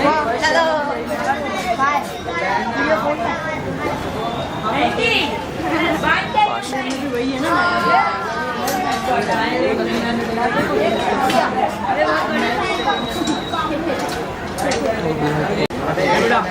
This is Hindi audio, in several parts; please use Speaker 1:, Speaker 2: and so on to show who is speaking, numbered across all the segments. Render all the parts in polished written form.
Speaker 1: कर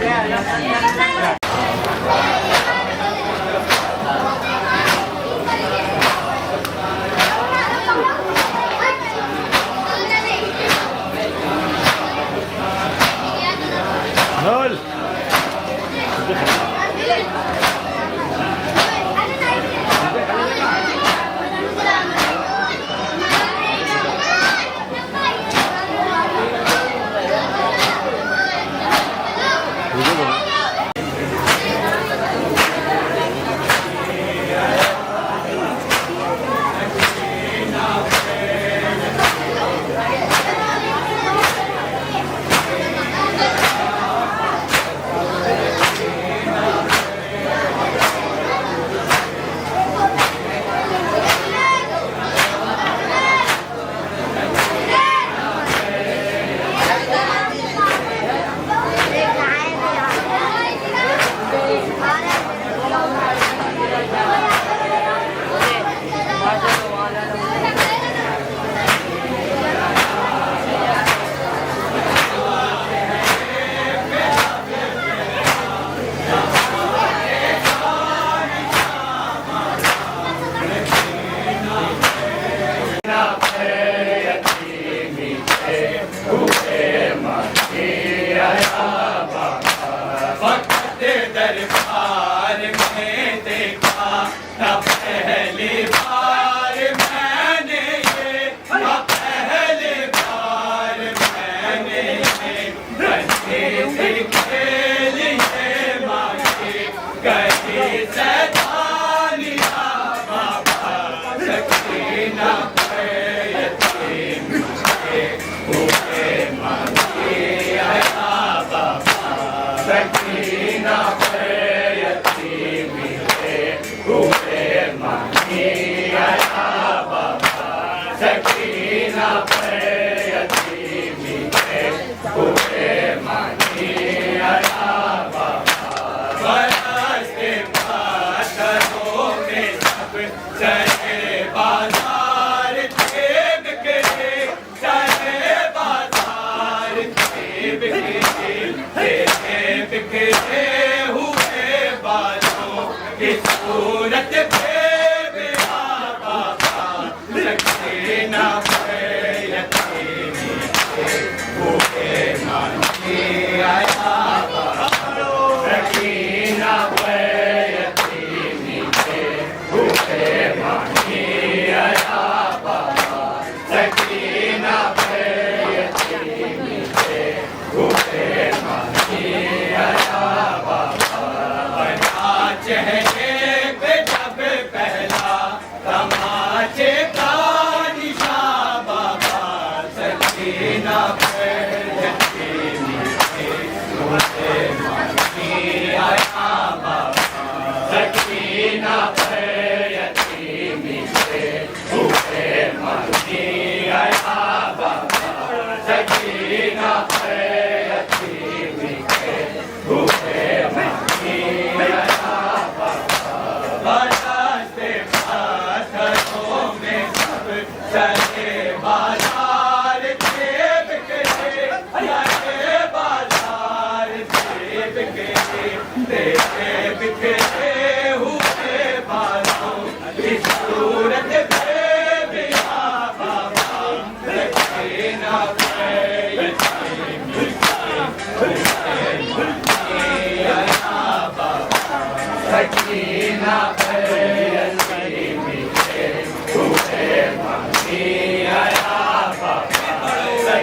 Speaker 1: गया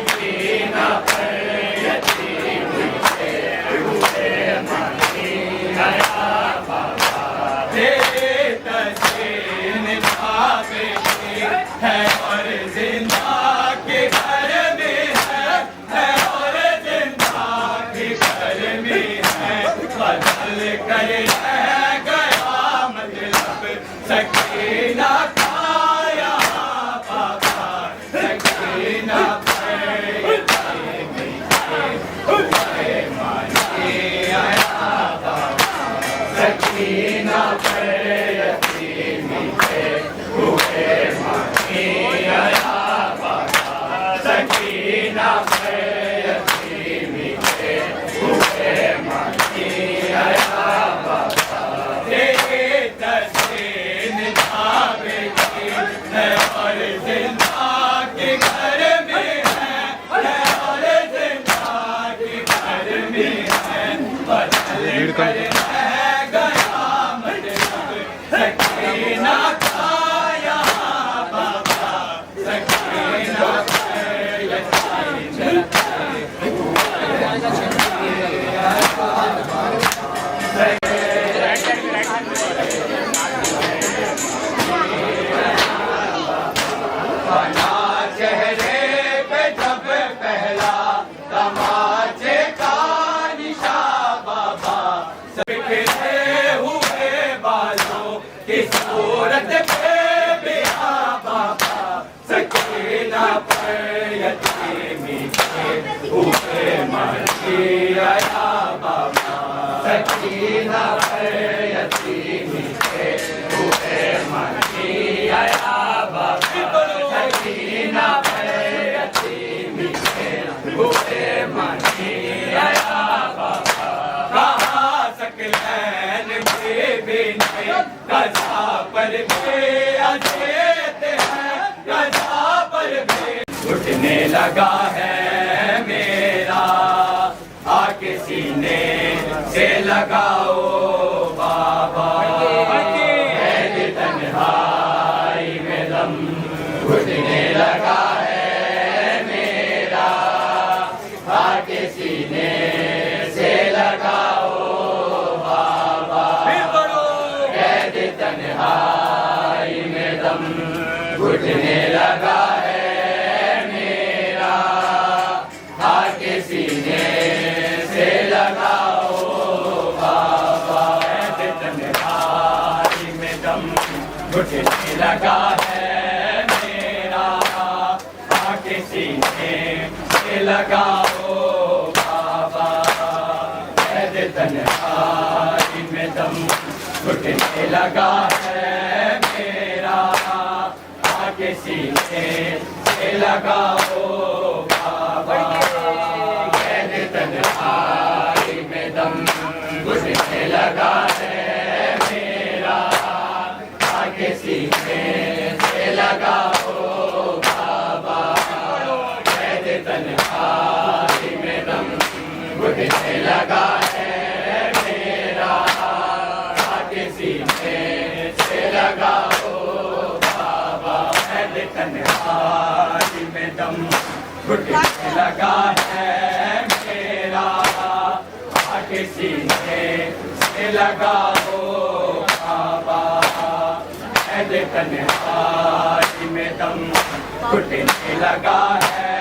Speaker 1: मत सकीना पे यतीमी के हुए मानी आया बाबा तेरे तस्वीर निभावे की है और जिंदा के घर में है और जिंदा के घर में है बदल कर है गया मतलब सकीना का यहाँ बाबा सकीना पे यतीमी बना चेहरे पे जब पहला तमाचे का निशान बाबा बिखरे हुए बालों की सूरत पे भी बाबा सकीना पे यतीमी के हुए मानी आया बाबा सकीना पे यतीमी के हुए मानी आया बाबा सकीना पे यतीमी के हुए मानी आया बाबा कहाँ सकलैन भी नहीं गजा पर भी अजेत है गजा पर भी उठने लगा है मेरा आके सीने से लगाओ बाबा ऐ तन्हाई में दम घुटने लगा है मेरा आके सीने से लगाओ बाबा ऐ तन्हाई में दम घुटने लगा है मेरा आके सीने से लगाओ बाबा ऐ तन्हाई में दम घुटने लगा है मेरा आके सीने से लगाओ बाबा ऐ तन्हाई में दम घुटने लगा है मेरा आके सीने से लगाओ बाबा ऐ तन्हाई में दम घुटने लगा है मेरा आके सीने से लगाओ बाबा ऐ तन्हाई में दम घुटने लगा है मेरा आके सीने से लगाओ बाबा ऐ तन्हाई में दम घुटने लगा है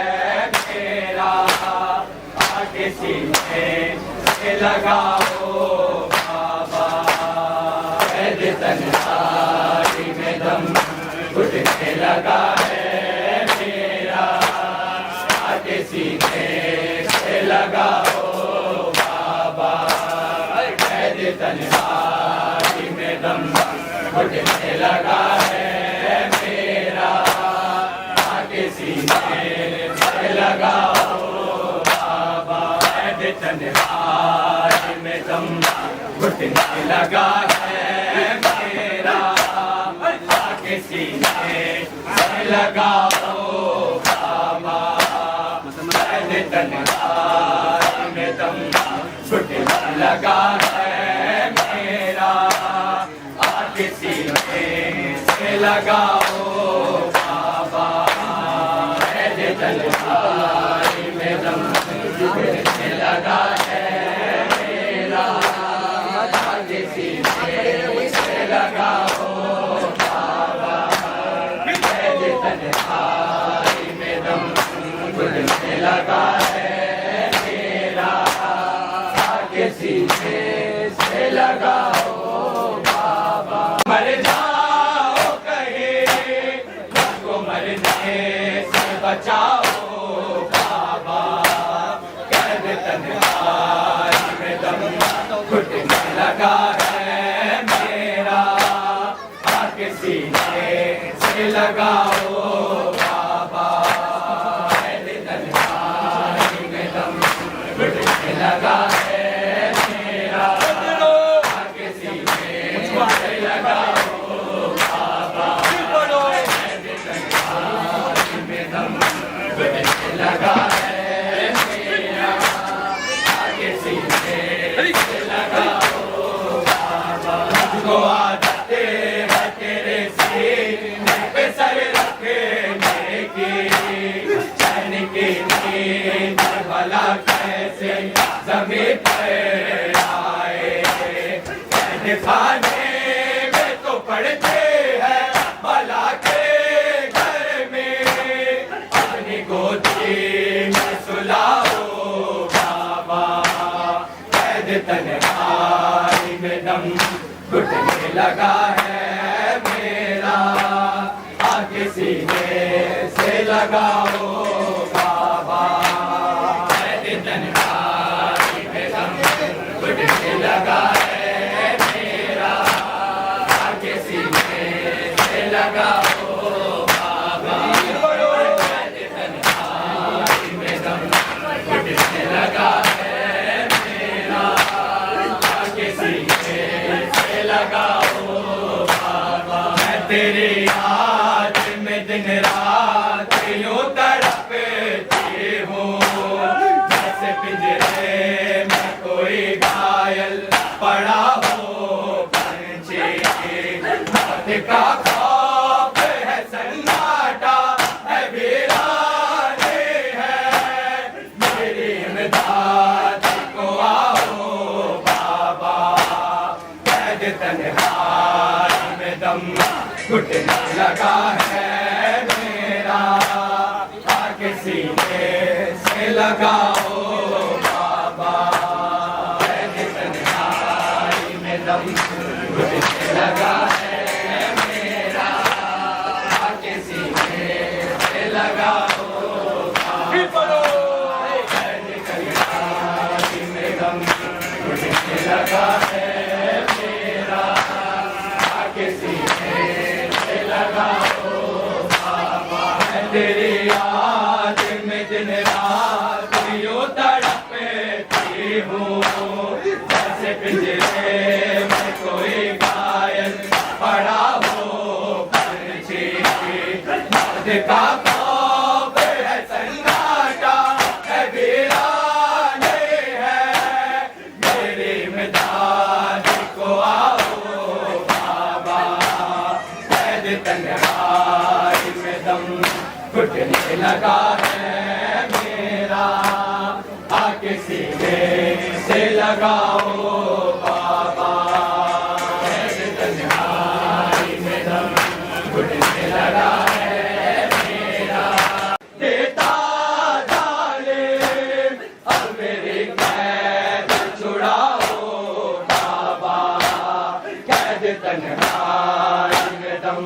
Speaker 1: मेरा आके सीने से लगाओ बाबा ऐ तन्हाई में दम घुटने लगा है मेरा आके सीने से लगाओ बाबा ऐ तन्हाई में दम घुटने लगा है मेरा आके सीने से लगाओ बाबा ऐ तन्हाई में दम घुटने लगा है मेरा आके सीने से लगाओ बाबा ऐ तन्हाई में दम घुटने लगा है मेरा आके सीने से लगाओ बाबा ऐ तन्हाई में दम घुटने लगा है मेरा आके सीने से लगाओ बाबा ऐ तन्हाई में दम घुटने लगा है मेरा आके सीने से लगाओ बाबा ऐ तन्हाई में दम घुटने लगा है मेरा आके सीने से लगाओ बाबा मर जाओ कहीं मुझको मरने से बचाओ बाबा वाला कैसे जमीन पर आए। कैद खाने में तो पड़ते हैं भला के घर में, अपनी गोदी में सुलाओ बाबा। कैद तन्हाई में दम घुटने लगा है मेरा, आगे सीने से लगाओ बाबा। कैद तन्हाई में दम घुटने लगा है मेरा, आगे सीने से लगाओ बाबा। कैद तन्हाई में दम घुटने लगा है मेरा, आगे सीने से लगाओ बाबा। मैं तेरी याद में दिन रात यूं तड़पती हूँ, जैसे पिंजरे में कोई घायल पड़ा हो पंछी। मौत का खौफ है, सन्नाटा है, वीराने है, मेरी इमदाद को आओ बाबा। कैद तन्हाई में दम घुटने लगा है मेरा, आगे सीने से लगाओ बाबा। कैद तन्हाई में दम घुटने लगा है मेरा, आगे सीने से लगाओ बाबा। कैद तन्हाई में दम घुटने लगा है मेरा, आगे सीने से लगाओ बाबा। तेरी याद में दिन रात यूं तड़पती हूँ, जैसे पिंजरे में कोई घायल पड़ा हो पंछी। मौत का खौफ है, सन्नाटा है, वीराने है, मेरी इमदाद को आओ बाबा। कैद तन्हाई में दम घुटने लगा है मेरा, आगे सीने से लगाओ बाबा। कैद तन्हाई में दम घुटने लगा है मेरा, देता जालिम अब मेरी कैद छुड़ाओ बाबा। कैद तन्हाई में दम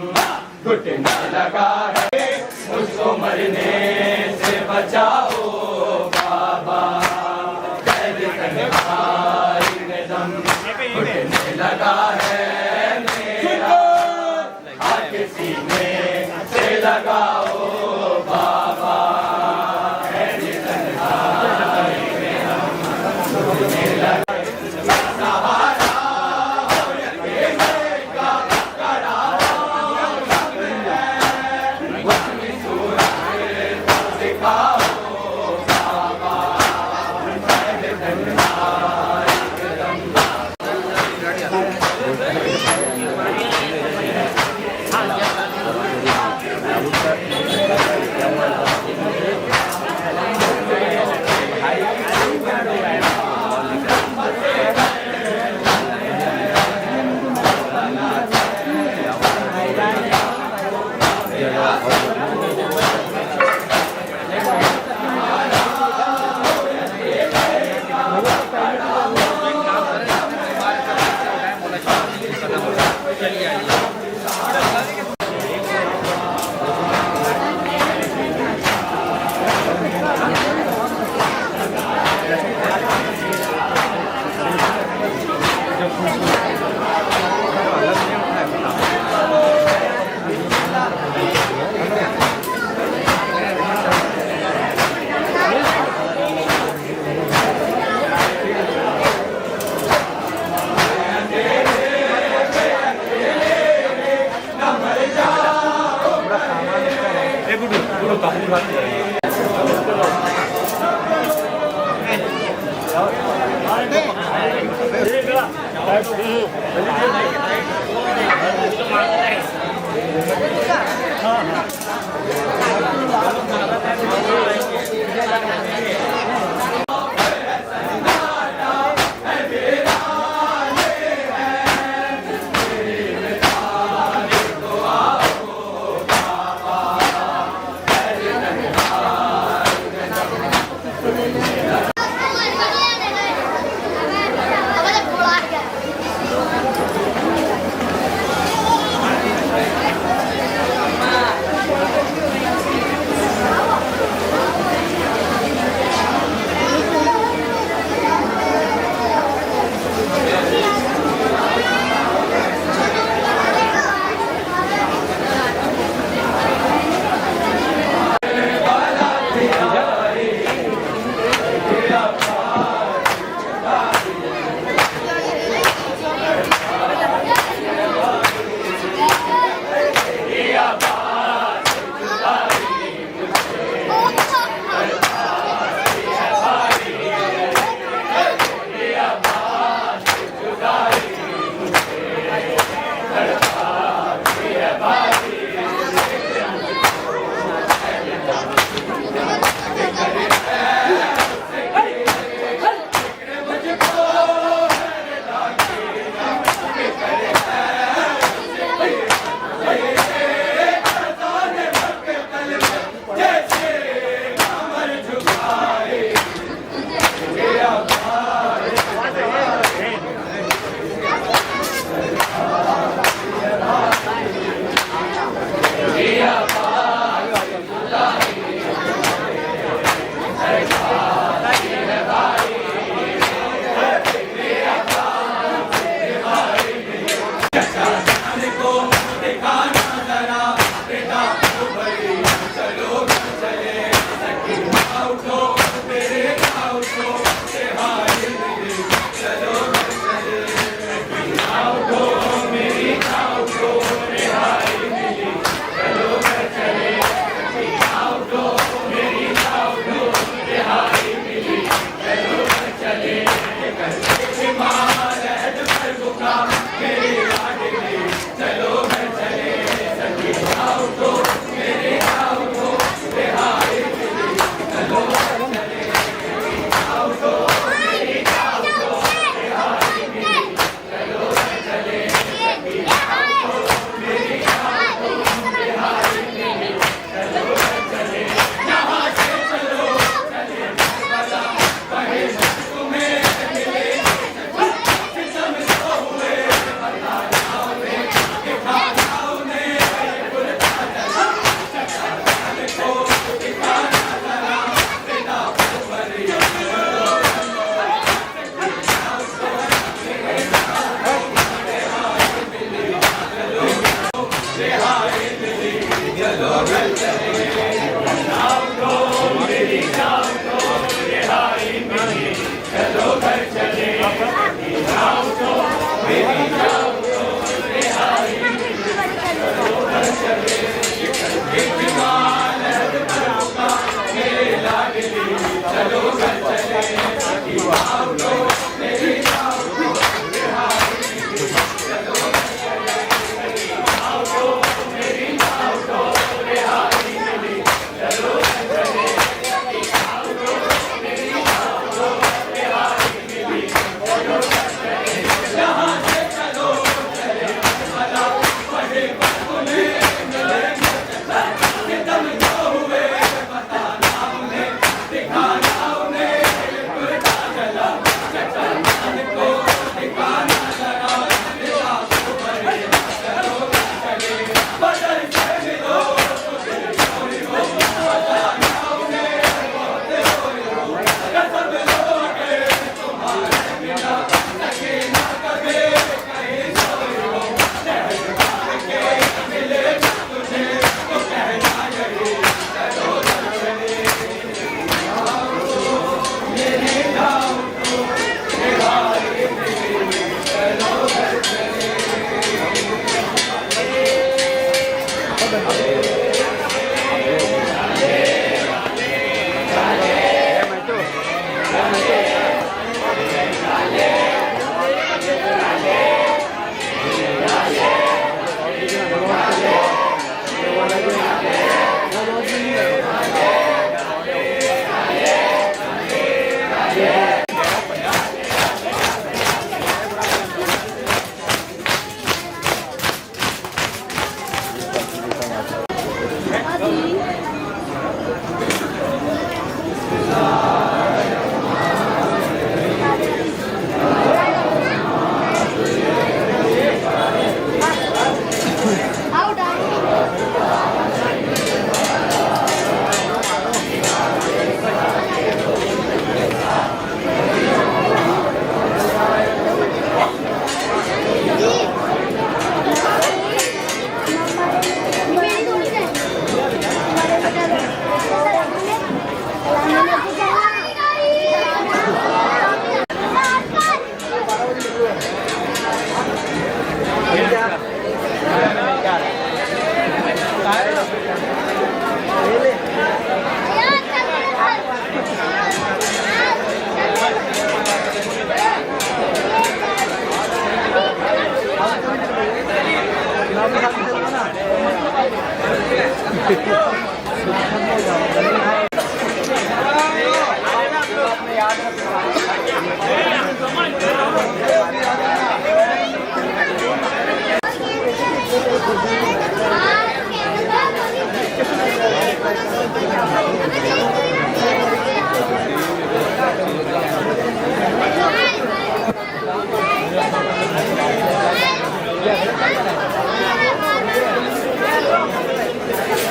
Speaker 1: घुटने लगा है, मुझको मरने से बचाओ बाबा। कैद तन्हाई में दम घुटने लगा है मेरा, आगे सीने से लगाओ बाबा। कैद तन्हाई में दम घुटने लगा है, सहारा हो अकेले का कड़ा उठो मेरे गाँव उठो रिहाई मिली चलो घर चले उठो मेरी गाँव उठो रिहाई मिली चलो घर चले उठो मेरी गाँव उठो रिहाई मिली चलो घर चले हिमालय पर बुका मेरी लाडली चलो घर चले सखी उठो मेरी गाँव उठो रिहाई मिली चलो घर चले उठो मेरी गाँव उठो रिहाई मिली चलो घर चले सखी उठो मेरी गाँव उठो रिहाई मिली चलो घर चले यहाँ से चलो चले भला कहे तुम्हें मिले समझो हुए बताओ ने दिखाना उन्हें बुलता चला को दिखाना चला बिना परी रिहाई मिली चलो घर चले उठो मेरी गाँव उठो रिहाई मिली चलो घर चले उठो मेरी गाँव उठो रिहाई मिली चलो घर चले हिमालय पर बुका मेरे लाडली चलो घर चले सखी उठो मेरी गाँव उठो रिहाई मिली चलो घर चले उठो मेरी गाँव उठो रिहाई मिली चलो घर चले उठो मेरी गाँव उठो रिहाई मिली चलो घर चले यहाँ से चलो चले भला पढ़े उन्हें मिले नितम जो हुए बताना उन्हें दिखाना उन्हें बुलता चला चट्टान को दिखाना जरा दिला को भरे चलो घर चले बदल से मिलो दिल चोरी हो बताना उन्हें बहुत रोई हो कसम लोगे तुम्हारे बिना लगे ना कभी कहीं सोई हो महल मार के मिले ना तुझे तो कहना यही चलो घर चले मेरे गाँव उठो रिहाई मिली चलो घर चले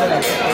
Speaker 2: Gracias.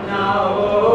Speaker 1: now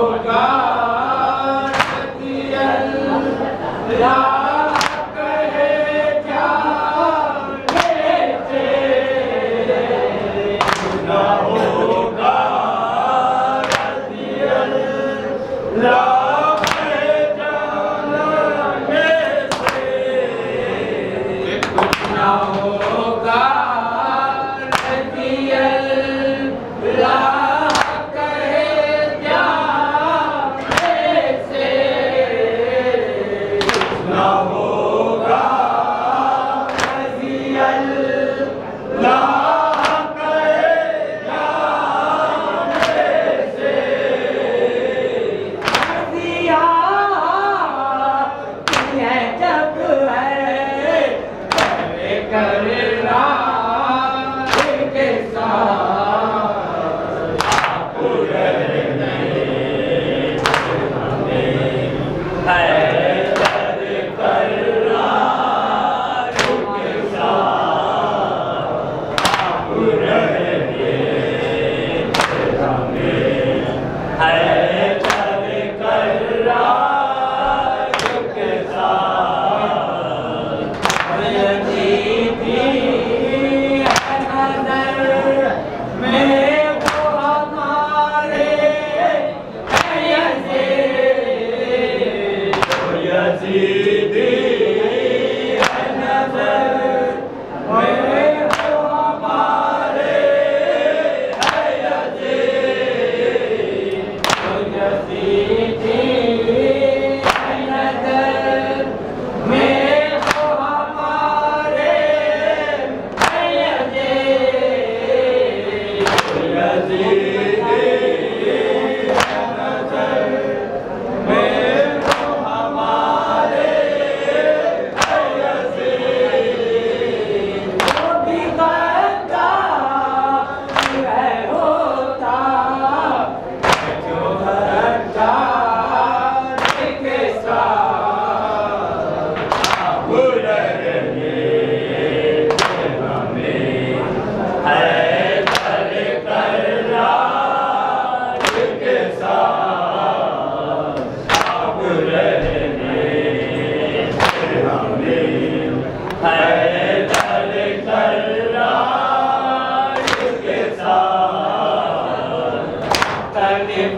Speaker 1: कोई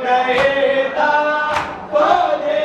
Speaker 1: नहीं था, बोले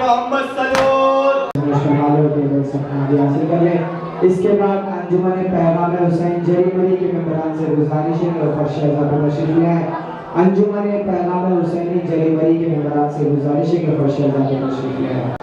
Speaker 1: मोहम्मद सल्लल्लाहु
Speaker 2: हासिल कर लें। इसके बाद अंजुमन पैगाम हुसैन जरीमरी के मेंबरान से गुजारिश है कि फर्श शहजादा तशरीफ ले आए। अंजुमन पैगाम हुसैन जरीमरी के मेंबरान से गुजारिश है कि फर्श शहजादा तशरीफ ले आए।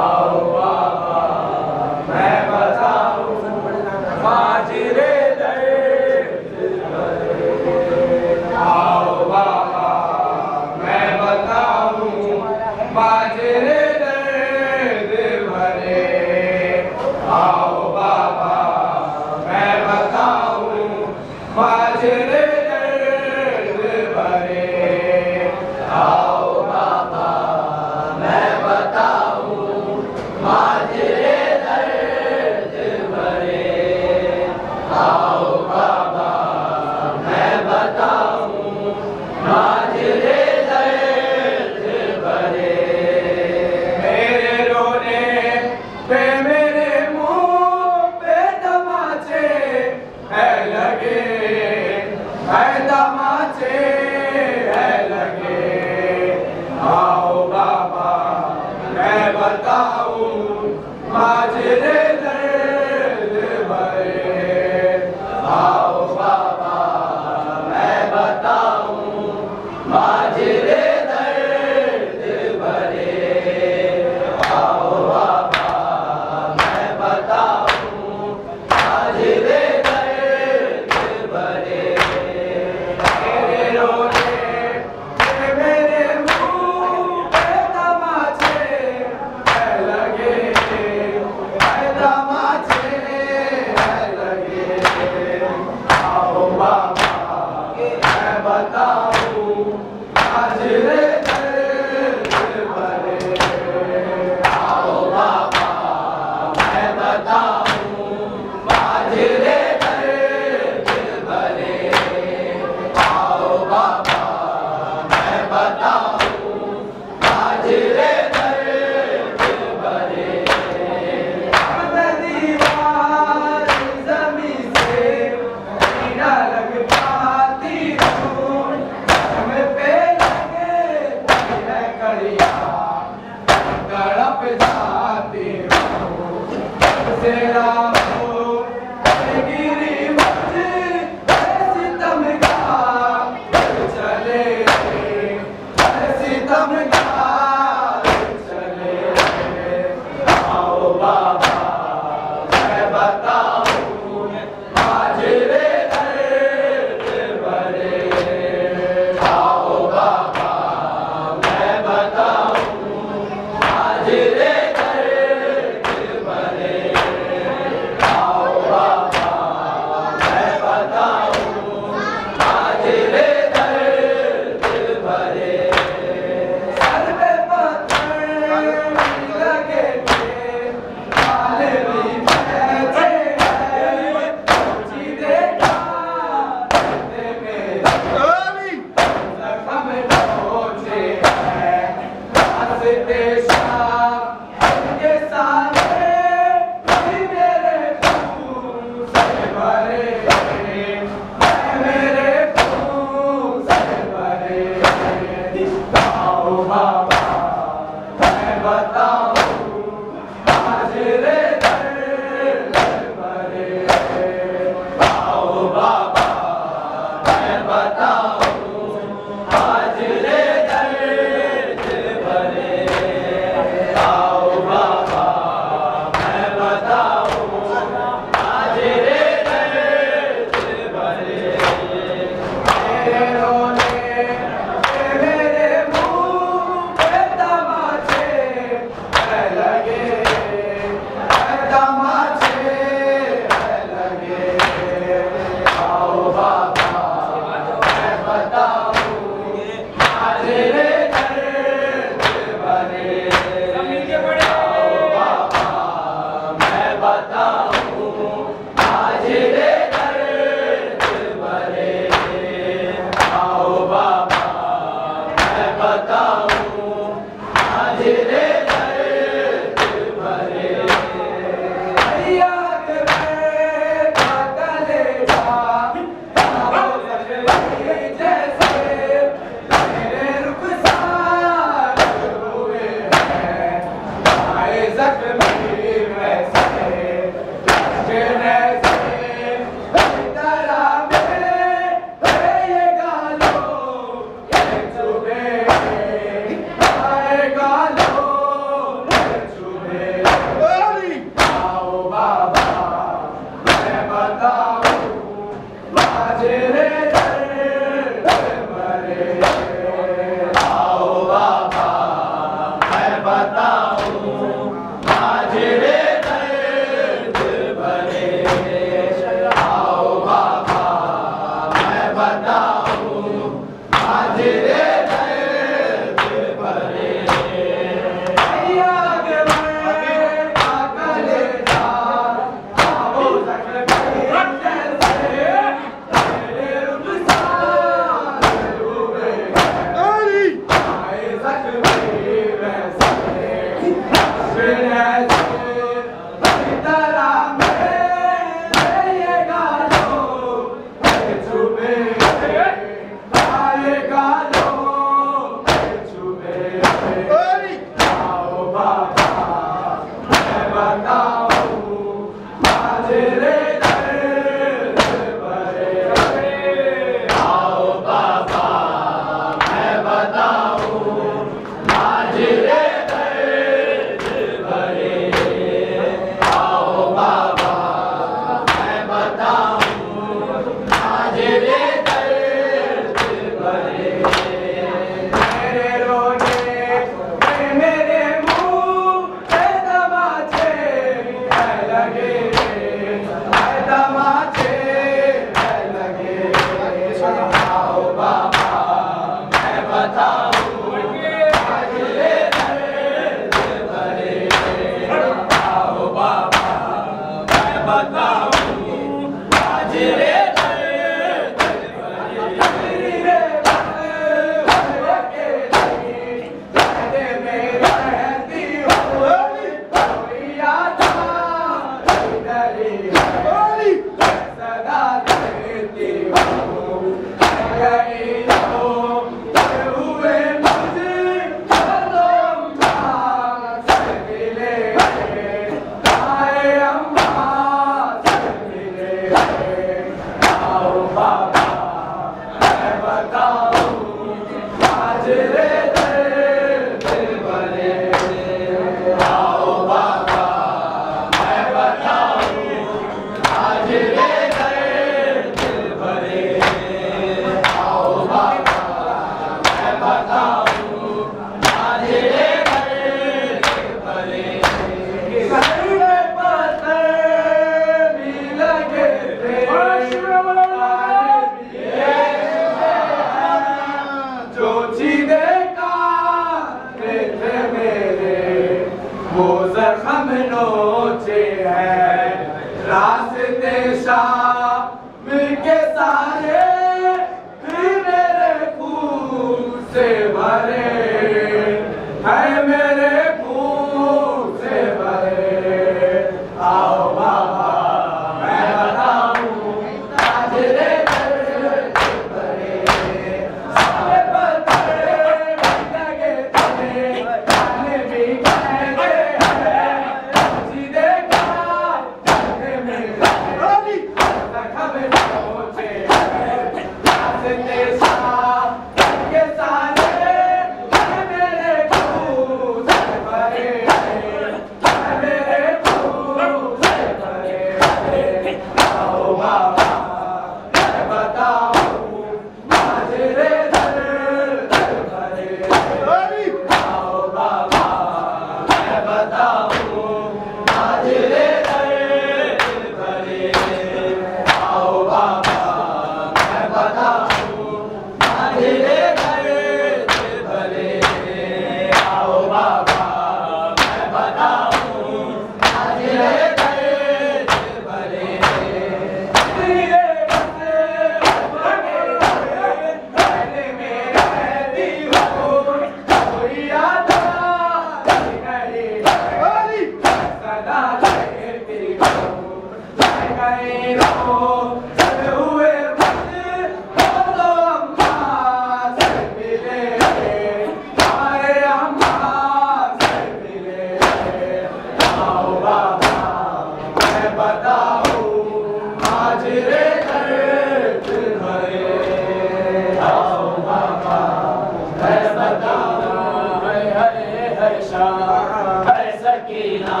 Speaker 1: सकीना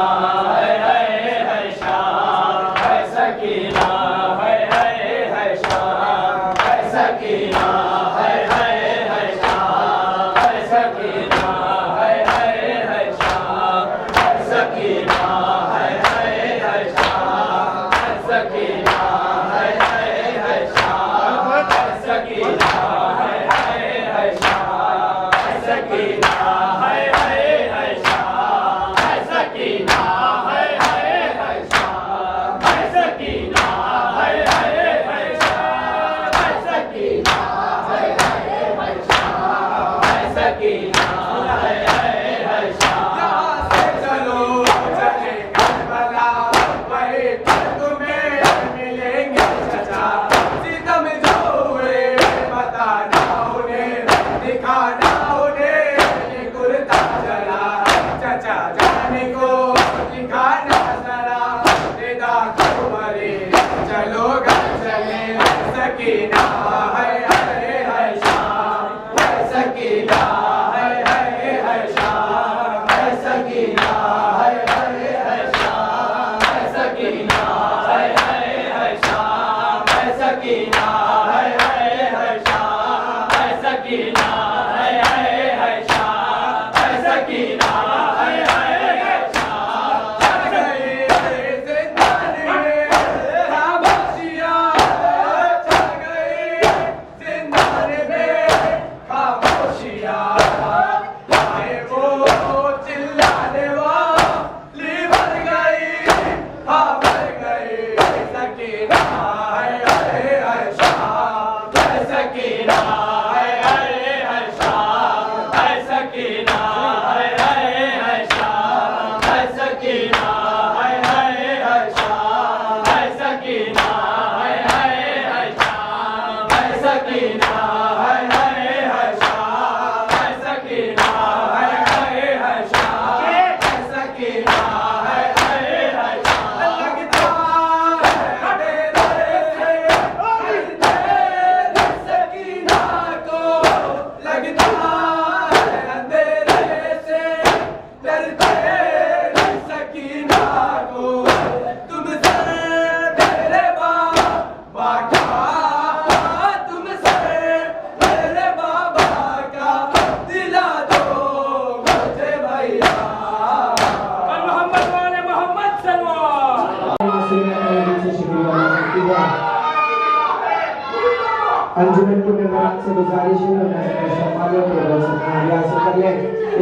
Speaker 1: है सकीना है शाम। यहाँ से चलो चले करबला, वहीं पर तुम्हें मिलेंगे चचा। सितम जो हुए बताना उन्हें, दिखाना उन्हें ये कुर्ता जला। चचा जाने को दिखाना जरा, निदा क्यों मरे चलो घर चले। सकीना है शाम, सकीना है शाम, सकीना है शाम, सकीना है शाम, सकीना है शाम, सकीना है शाम, सकीना है शाम। चढ़ गई जिंदान में खामोशियां, चढ़ गई जिंदान में खामोशियां। आए वो चिल्लाने वाली मर गई, हाँ मर गई। सकीना है शाम, सकीना है शाम, सकीना है शाम, सकीना है शाम, सकीना है शाम, सकीना है शाम, सकीना है शाम, सकीना है शाम। लगता है तेरे से सकीना को, लगता है अंधेरे से डरते सकीना को। तुमसे मेरे बाबा का, तुमसे मेरे बाबा का दिला दो मुझे भैया। मोहम्मद वाले मोहम्मद
Speaker 2: अंजुमन के मेहमान से गुजारिश है कर ले।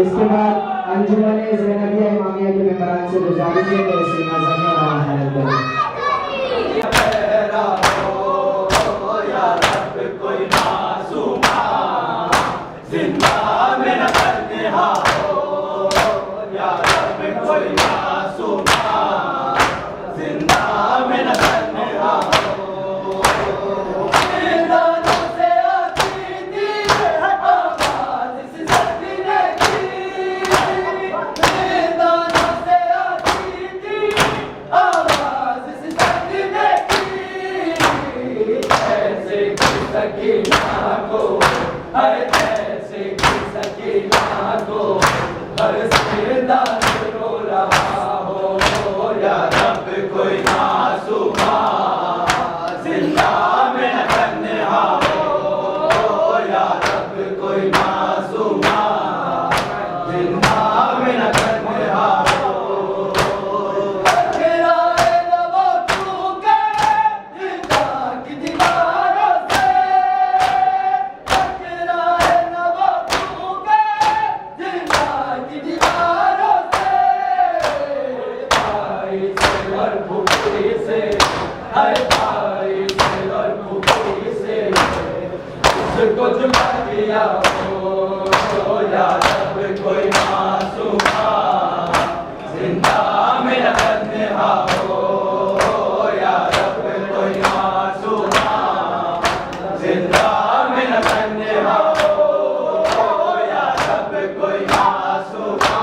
Speaker 2: इसके बाद अंजुमन ज़ैनबिया इमामिया के मेहमान से गुजारिश है कि सीना ज़मीन हाजिर करें।
Speaker 1: या रब कोई मासूमा जिंदा में न तन्हा हो, या रब कोई मासूमा जिंदा में न तन्हा हो। मैदानों से आती थी आवाज़ इस सकीने की, मैदानों से आती थी आवाज़ इस सकीने की। ऐसे की सकीना को, हर ऐसे की सकीना को, हर जिंदान रो रहा हो। या रब कोई मासूमा जिंदा में न तन्हा हो, या रब कोई मासूमा जिंदा में न तन्हा हो। टकराए लबो टूके जिंदा की दीवारों से, टकराए लबो टूके जिंदा की दीवारों से। भाई से और भूखी से, हर भाई से और भूखी से उसको जुड़ा दिया हो। या रब कोई मासूमा जिंदा में न तन्हा हो, या रब कोई मासूमा जिंदा में न तन्हा हो, या रब कोई मासूमा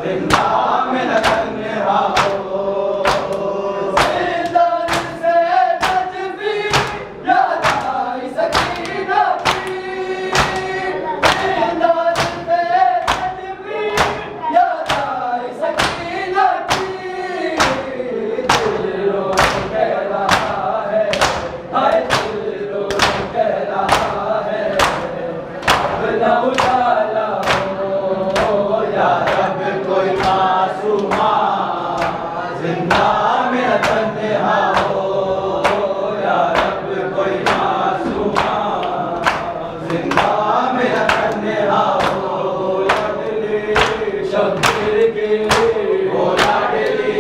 Speaker 1: जिंदा में न तन्हा हो। ज़िंदान से नजमी याद आई सकीना की, ज़िंदान से नजमी याद आई सकीना की। दिल रो कह रहा है, हाय दिल रो कह रहा है, अब न उजाला हो। या रब कोई मासूमा जिंदा में न तन्हा हो, या रब कोई मासूमा जिंदा में न तन्हा हो। लाडली शब्बीर की, ओ लाडली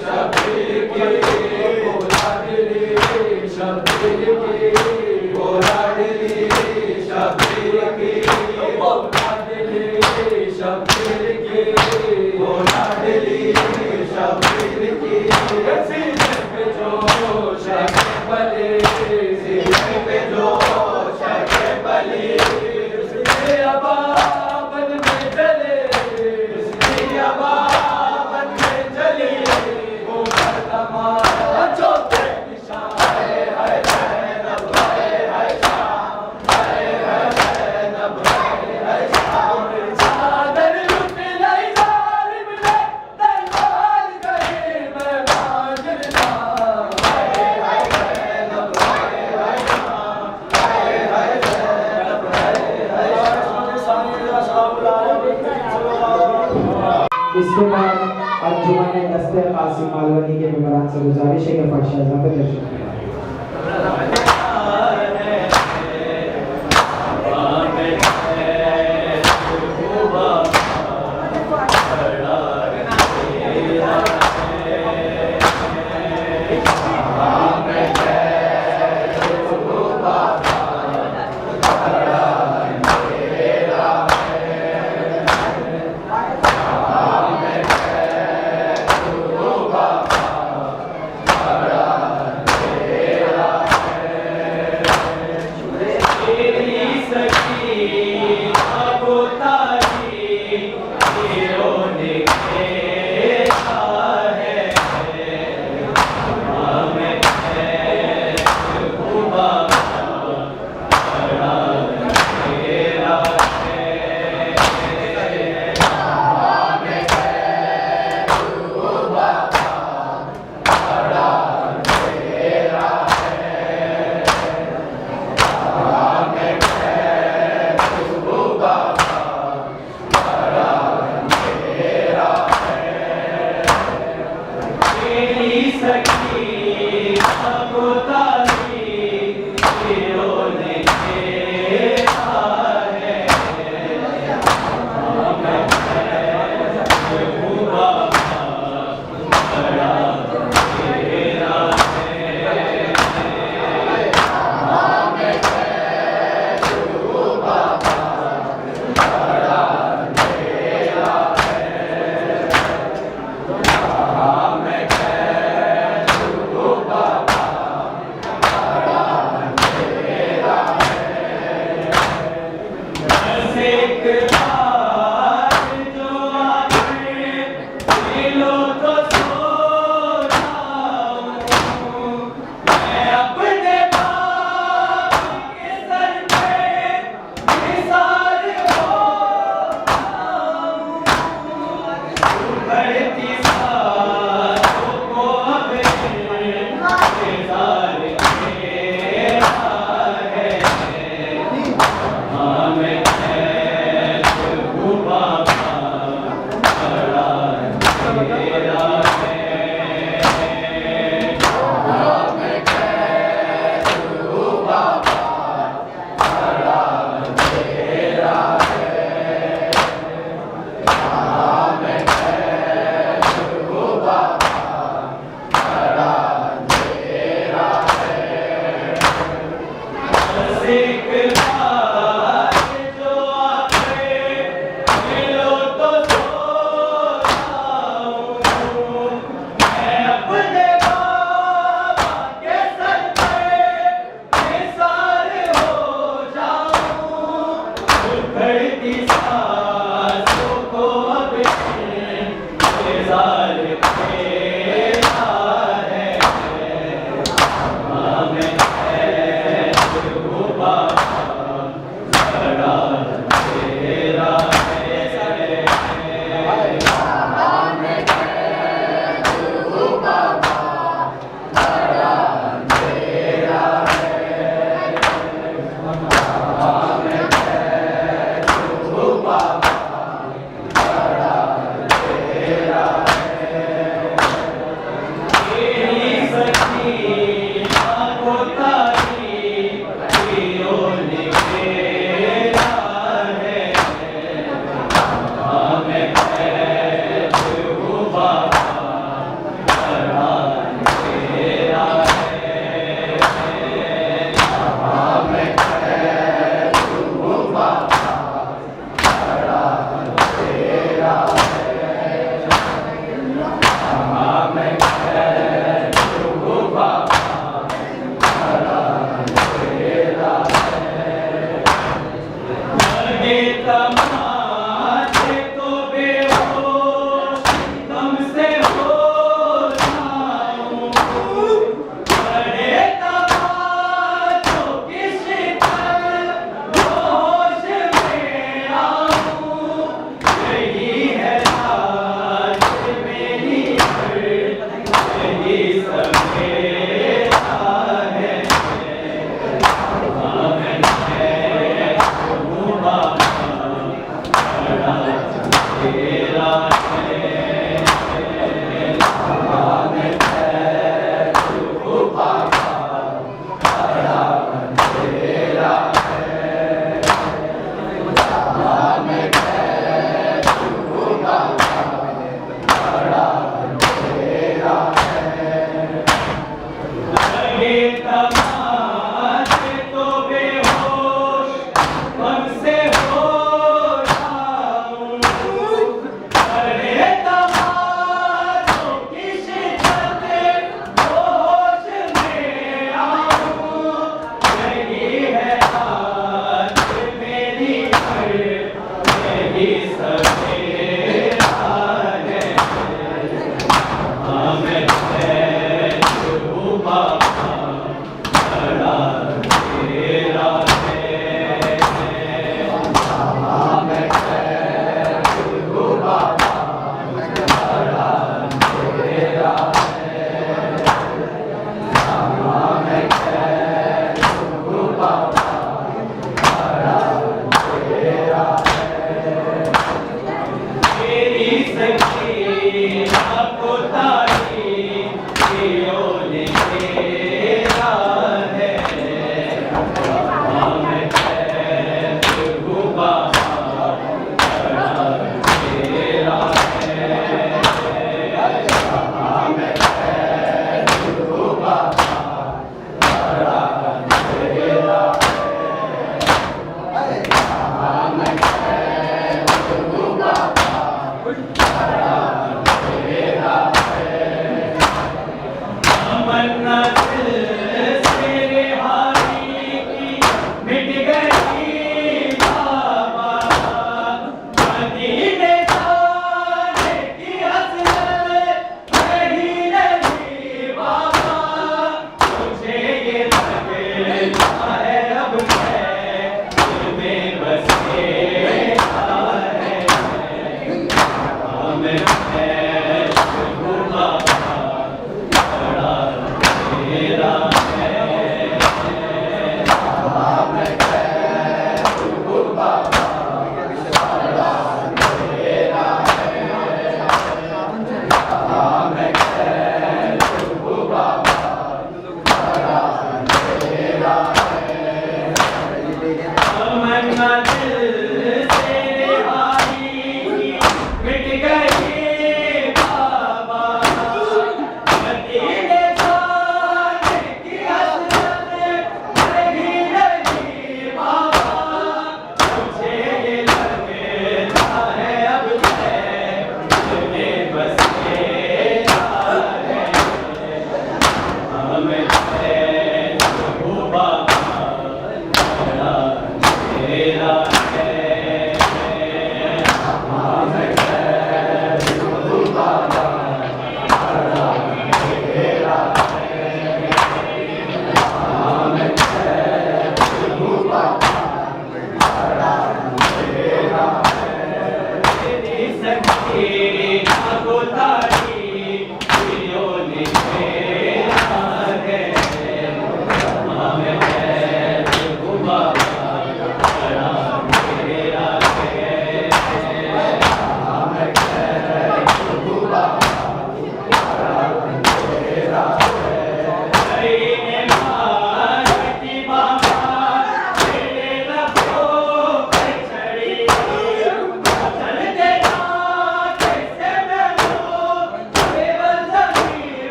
Speaker 1: शब्बीर की, ओ लाडली शब्बीर की, ओ लाडली शब्बीर की।
Speaker 2: इसके बाद अंजुमन दस्ते कासिम मालवनी के मेंबरान से गुजारिश है कि फर्श शहज़ाद पे तशरीफ लाएं।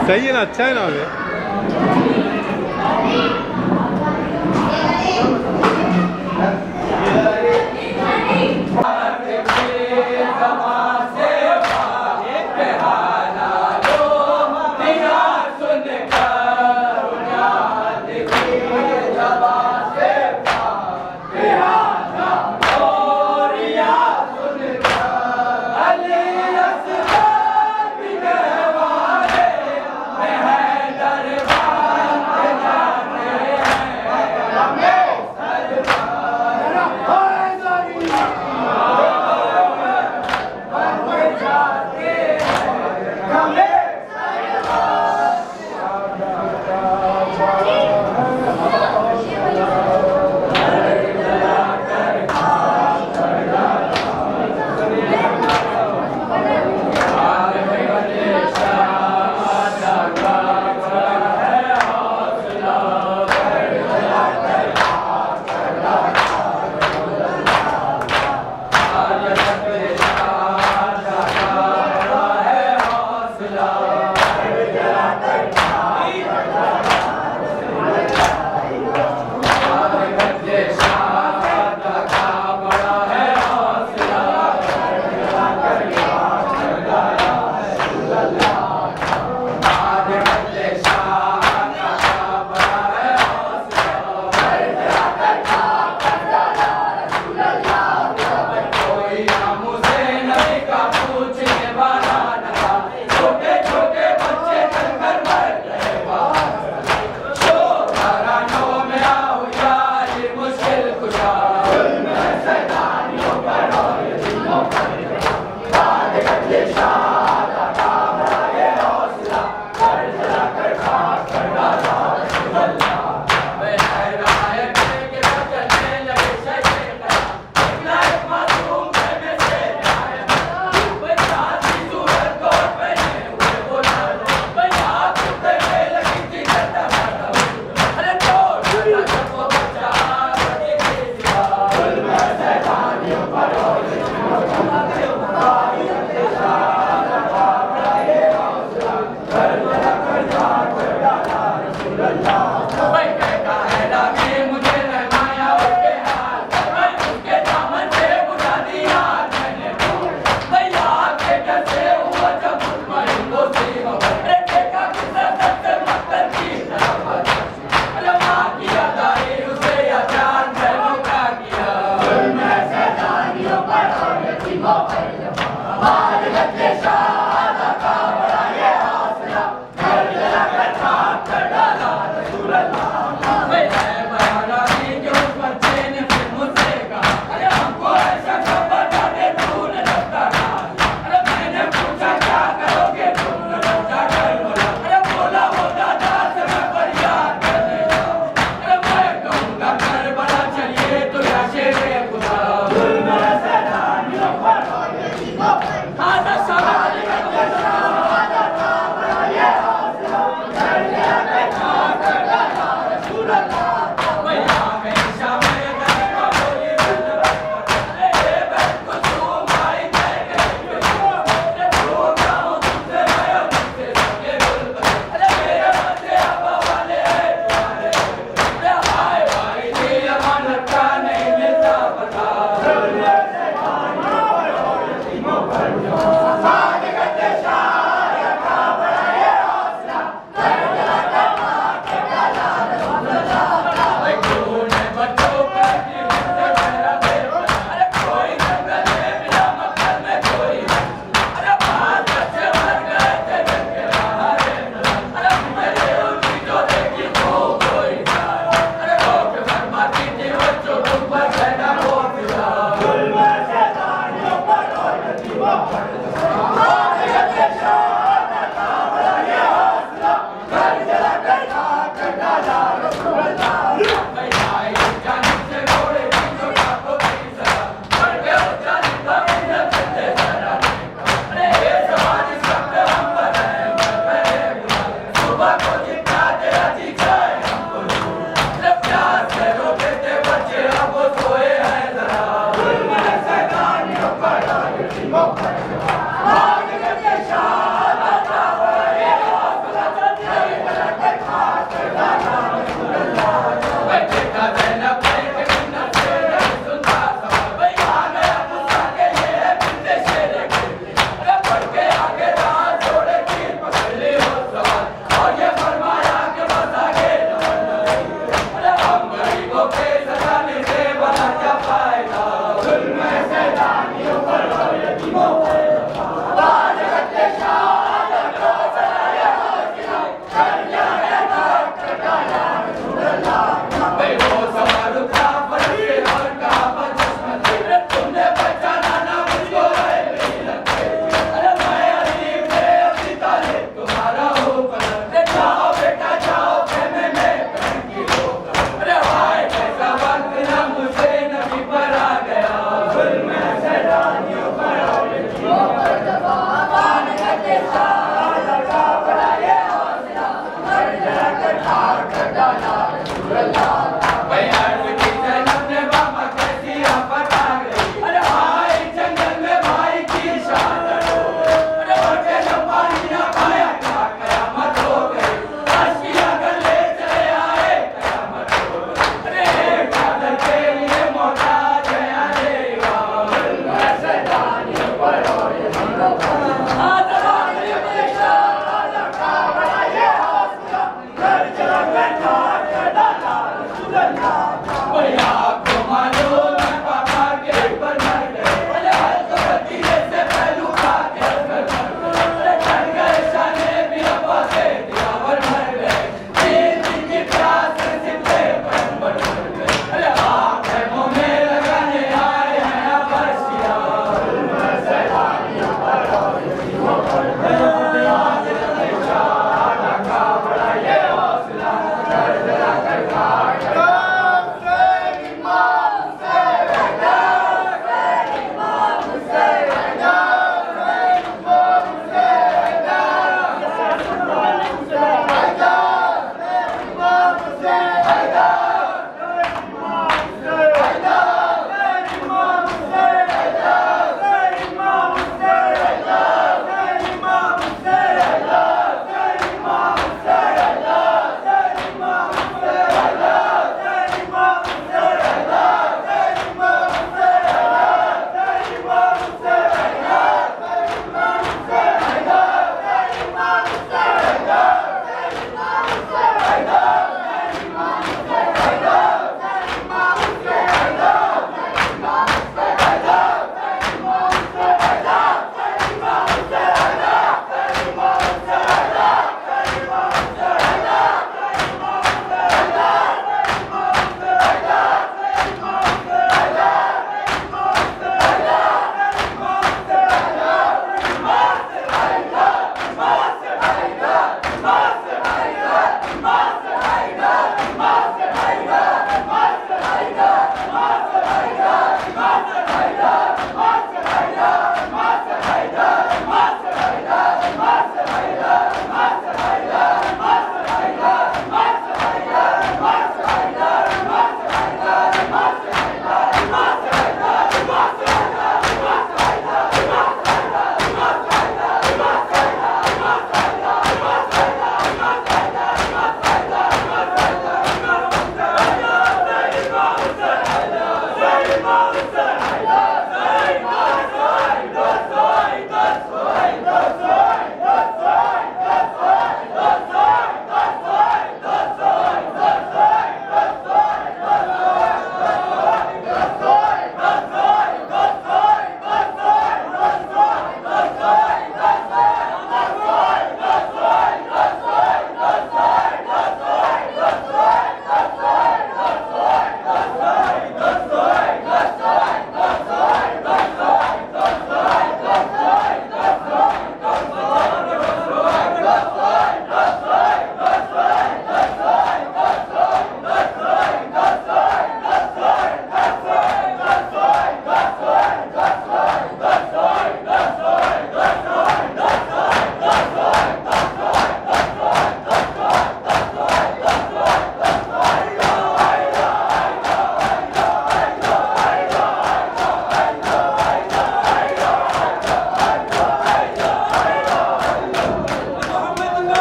Speaker 3: सही है ना, अच्छा है ना अभी।
Speaker 1: सुन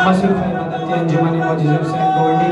Speaker 2: मसरूफ़ बदलती अंजुमन मौजूद हुसैन गोल्डी